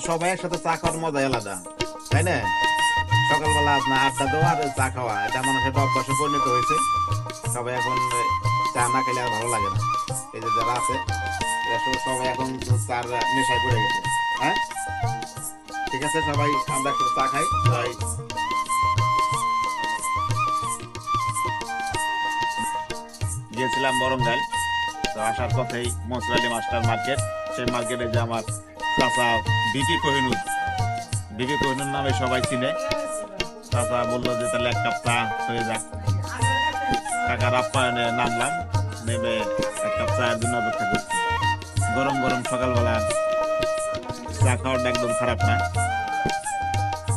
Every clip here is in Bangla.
সবাই একসাথে চা খাওয়ার মজাই আলাদা, তাই না? সকালবেলা আপনার আড্ডা দেওয়া আর চা খাওয়া, এটা মানুষের একটা অভ্যাসে পরিণত হয়েছে। সবাই এখন চা না খেলে আর ভালো লাগে না। এই যে যারা আছে এরা সবাই এখন চার নেশায় পড়ে গেছে। হ্যাঁ, ঠিক আছে, সবাই আমরা একটু চা খাই। সবাই গিয়েছিলাম বরঙ্গাইল, তো আসার পথেই মনসুর মাস্টার মার্কেট, সেই মার্কেটে যে আমার চাচা বিপি কোহিনুর নামে সবাই চিনে। চাচা বললো যে তাহলে এক কাপ চা হয়ে যাক। কাকার আপ্যায়নে নামলাম, নেমে এক কাপ চায়ের জন্য অপেক্ষা করছি। গরম গরম সকালবেলা চা খাওয়াটা একদম খারাপ না।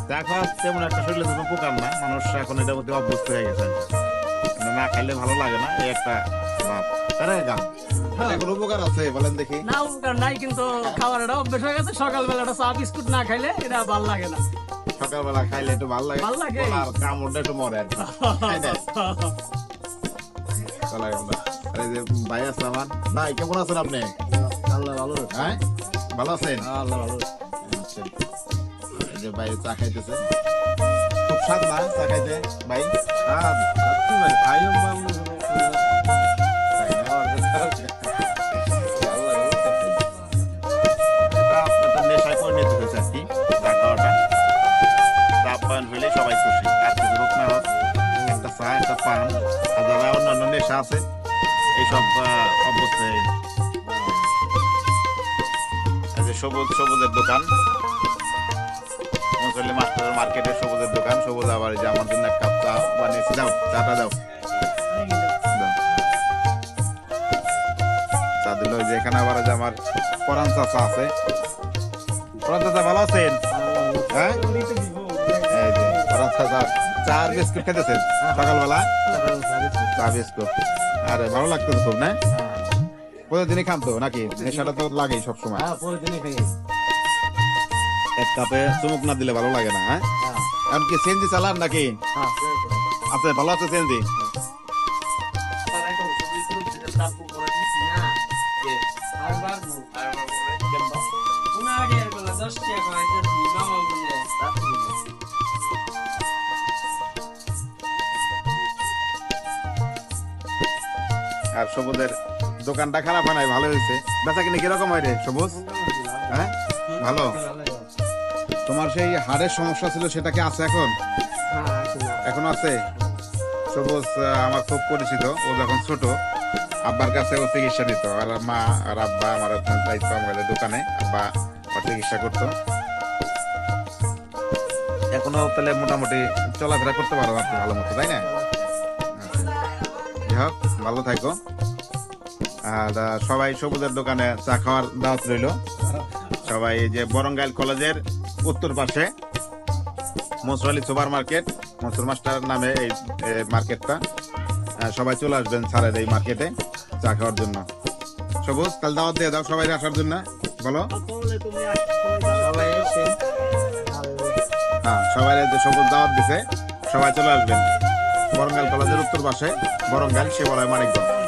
চা খাওয়া তেমন একটা শরীরে কোনো উপকার না, মানুষ এখন এটার প্রতি অভ্যস্ত হয়ে গেছে। না খাইলে ভালো লাগে না, এই একটা ভাব। তারা গান এখন উপকার আছে বলেন দেখি? না, উপকার নাই, কিন্তু খাওয়ার একটা অভ্যেস হয়ে গেছে। সকালবেলাটা চা বিস্কুট না খাইলে এটা ভালো লাগে না। সকালবেলা খাইলে একটু ভালো লাগে, আর কামড়টা একটু মরে আর কি। এই যে ভাই আছে আমার, ভাই কেমন আছেন আপনি? আল্লাহ ভালো। হ্যাঁ, ভালো আছেন? আল্লাহ ভালো। আচ্ছা, এই যে ভাই চা খাইতেছে, খুব স্বাদ না চা খাইতে ভাই? নেশায় পরিণত হয়েছে আর কি চা খাওয়াটা। চা পান হইলে সবাই খুশি, আর কিছু হোক না হোক, একটা চা একটা পান। আর যারা অন্যান্য নেশা আছে এইসব অভ্যস্ত হয়ে গেছে। সবুজের দোকান, মনসুর মাস্টার মার্কেটের সবুজের দোকান। সবুজ আবার যে আমার জন্য এক কাপ চা বানিয়েছি, দাও চাটা দাও। চা দিল। ওই যে এখানে আবার যে আমার পরান চাচা আছে। পরান চাচা ভালো আছেন? হ্যাঁ, এই যে পরান চাচা চা আর বিস্কুট খেতেছেন সকালবেলা? চা বিস্কুট, আরে ভালো লাগতেছে খুব না? প্রতিদিনই খান তো নাকি? নেশাটা তো লাগেই সবসময়। এক কাপে চুমুক না দিলে ভালো লাগে না। হ্যাঁ, এমনকি সিএনজি চালান নাকি? আছে, ভালো আছে সিএনজি? আর সবুজের দোকানটা খারাপ হয় নাই, ভালো হয়েছে। বেচা কিনে কিরকম হয় রে সবুজ? হ্যাঁ, ভালো। তোমার সেই হাড়ের সমস্যা ছিল, সেটা কি আছে এখন? এখন আছে। সবুজ আমার খুব পরিচিত, ও যখন ছোট আব্বার কাছে ও চিকিৎসা দিত, আর মা আর আব্বা আমার দায়িত্ব আমাদের দোকানে, আব্বা ওর চিকিৎসা করতো। এখনো তাহলে মোটামুটি চলাফেরা করতে পারো আপনি ভালো মতো, তাই না? যাই হোক, ভালো থাকো। আর সবাই সবুজের দোকানে চা খাওয়ার দাওয়াত রইল। সবাই এই যে বরঙ্গাইল কলেজের উত্তর পাশে Mansur super market, Mansur master নামে এই মার্কেটটা। সবাই চলে আসবেন স্যারের এই মার্কেটে চা খাওয়ার জন্য। সবুজ, তাহলে দাওয়াত দিয়ে দাও সবাই আসার জন্য, বলো। হ্যাঁ, সবাই যে সবুজ দাওয়াত দিছে, সবাই চলে আসবেন বরঙ্গাইল কলেজের উত্তর পাশে, বরঙ্গাইল শিবালয় মানিকগঞ্জ।